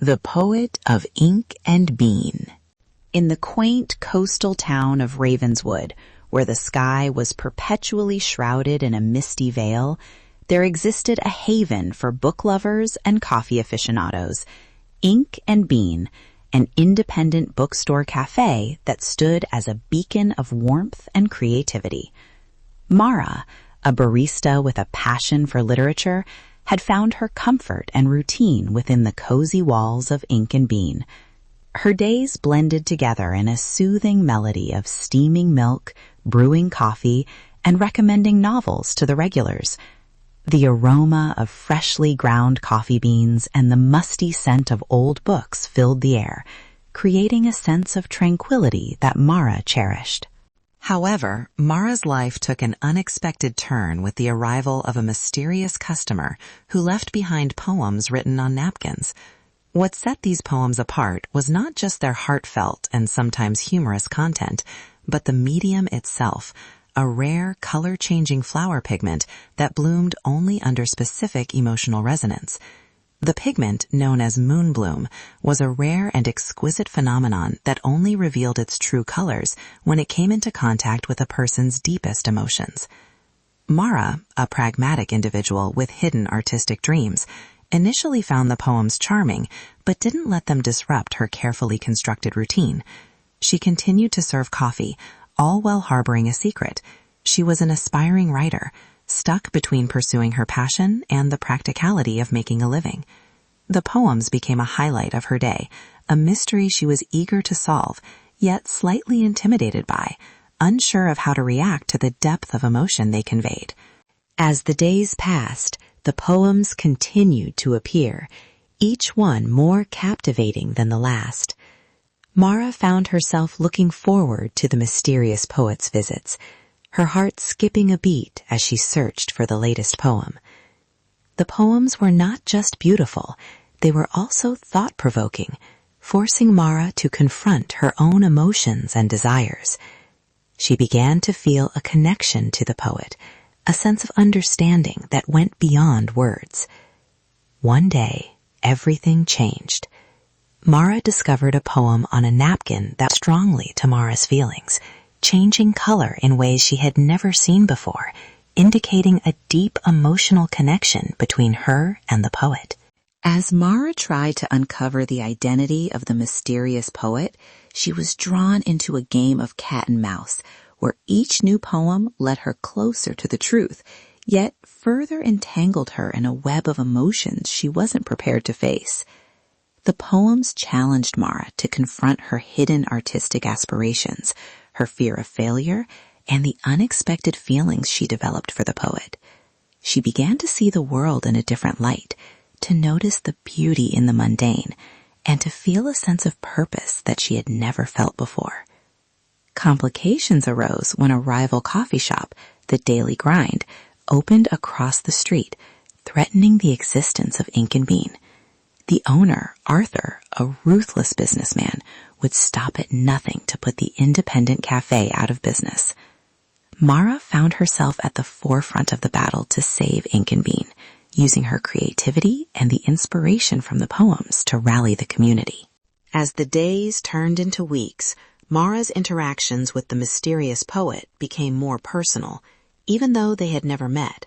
The Poet of Ink and Bean. In the quaint coastal town of Ravenswood, where the sky was perpetually shrouded in a misty veil, there existed a haven for book lovers and coffee aficionados, Ink and Bean, an independent bookstore cafe that stood as a beacon of warmth and creativity. Mara, a barista with a passion for literature, had found her comfort and routine within the cozy walls of Ink and Bean. Her days blended together in a soothing melody of steaming milk, brewing coffee, and recommending novels to the regulars. The aroma of freshly ground coffee beans and the musty scent of old books filled the air, creating a sense of tranquility that Mara cherished. However, Mara's life took an unexpected turn with the arrival of a mysterious customer who left behind poems written on napkins. What set these poems apart was not just their heartfelt and sometimes humorous content, but the medium itself, a rare color-changing flower pigment that bloomed only under specific emotional resonance. The pigment, known as Moonbloom, was a rare and exquisite phenomenon that only revealed its true colors when it came into contact with a person's deepest emotions. Mara, a pragmatic individual with hidden artistic dreams, initially found the poems charming, but didn't let them disrupt her carefully constructed routine. She continued to serve coffee, all while harboring a secret. She was an aspiring writer, stuck between pursuing her passion and the practicality of making a living. The poems became a highlight of her day, a mystery she was eager to solve, yet slightly intimidated by, unsure of how to react to the depth of emotion they conveyed. As the days passed, the poems continued to appear, each one more captivating than the last. Mara found herself looking forward to the mysterious poet's visits, her heart skipping a beat as she searched for the latest poem. The poems were not just beautiful, they were also thought-provoking, forcing Mara to confront her own emotions and desires. She began to feel a connection to the poet, a sense of understanding that went beyond words. One day, everything changed. Mara discovered a poem on a napkin that strongly to Mara's feelings, changing color in ways she had never seen before, indicating a deep emotional connection between her and the poet. As Mara tried to uncover the identity of the mysterious poet, she was drawn into a game of cat and mouse, where each new poem led her closer to the truth, yet further entangled her in a web of emotions she wasn't prepared to face. The poems challenged Mara to confront her hidden artistic aspirations, her fear of failure, and the unexpected feelings she developed for the poet. She began to see the world in a different light, to notice the beauty in the mundane, and to feel a sense of purpose that she had never felt before. Complications arose when a rival coffee shop, the Daily Grind, opened across the street, threatening the existence of Ink and Bean. The owner, Arthur, a ruthless businessman, would stop at nothing to put the independent cafe out of business. Mara found herself at the forefront of the battle to save Ink and Bean, using her creativity and the inspiration from the poems to rally the community. As the days turned into weeks, Mara's interactions with the mysterious poet became more personal, even though they had never met.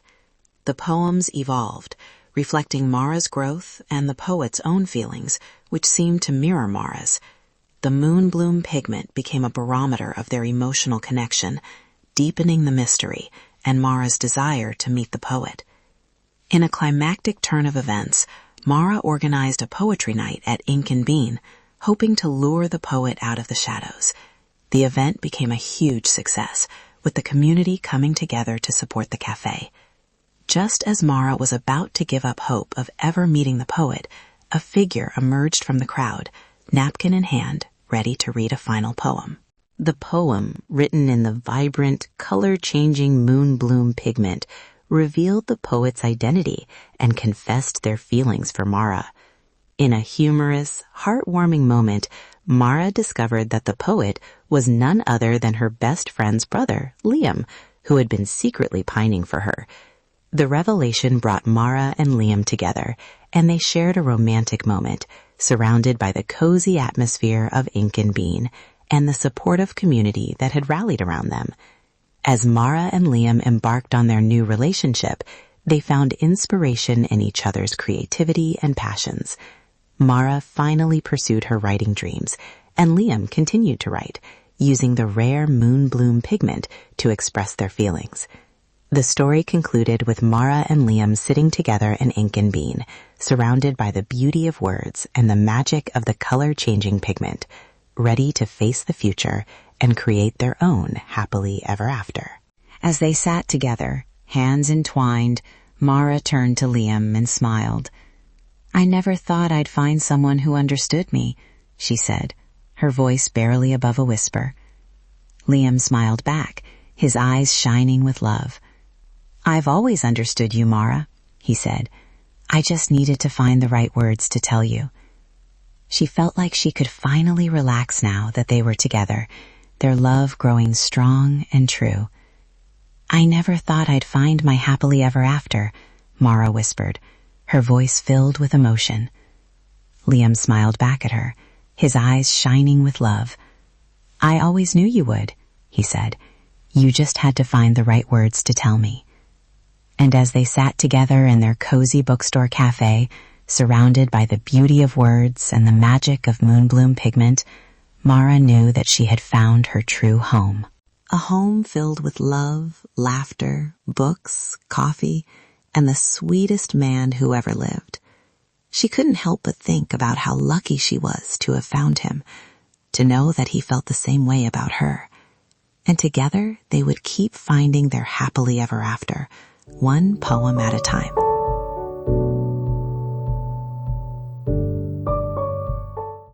The poems evolved, reflecting Mara's growth and the poet's own feelings, which seemed to mirror Mara's. The Moonbloom pigment became a barometer of their emotional connection, deepening the mystery and Mara's desire to meet the poet. In a climactic turn of events, Mara organized a poetry night at Ink and Bean, hoping to lure the poet out of the shadows. The event became a huge success, with the community coming together to support the cafe. Just as Mara was about to give up hope of ever meeting the poet, a figure emerged from the crowd, napkin in hand, ready to read a final poem. The poem, written in the vibrant, color-changing Moonbloom pigment, revealed the poet's identity and confessed their feelings for Mara. In a humorous, heartwarming moment, Mara discovered that the poet was none other than her best friend's brother, Liam, who had been secretly pining for her. The revelation brought Mara and Liam together, and they shared a romantic moment, surrounded by the cozy atmosphere of ink and bean and the supportive community that had rallied around them. As Mara and Liam embarked on their new relationship, they found inspiration in each other's creativity and passions. Mara finally pursued her writing dreams, and Liam continued to write, using the rare Moonbloom pigment to express their feelings. The story concluded with Mara and Liam sitting together in ink and bean, surrounded by the beauty of words and the magic of the color-changing pigment, ready to face the future and create their own happily ever after. As they sat together, hands entwined, Mara turned to Liam and smiled. "I never thought I'd find someone who understood me," she said, her voice barely above a whisper. Liam smiled back, his eyes shining with love. "I've always understood you, Mara," he said. "I just needed to find the right words to tell you." She felt like she could finally relax now that they were together, their love growing strong and true. "I never thought I'd find my happily ever after," Mara whispered, her voice filled with emotion. Liam smiled back at her, his eyes shining with love. "I always knew you would," he said. "You just had to find the right words to tell me." And as they sat together in their cozy bookstore cafe, surrounded by the beauty of words and the magic of Moonbloom pigment, Mara knew that she had found her true home. A home filled with love, laughter, books, coffee, and the sweetest man who ever lived. She couldn't help but think about how lucky she was to have found him, to know that he felt the same way about her. And together they would keep finding their happily ever after, one poem at a time.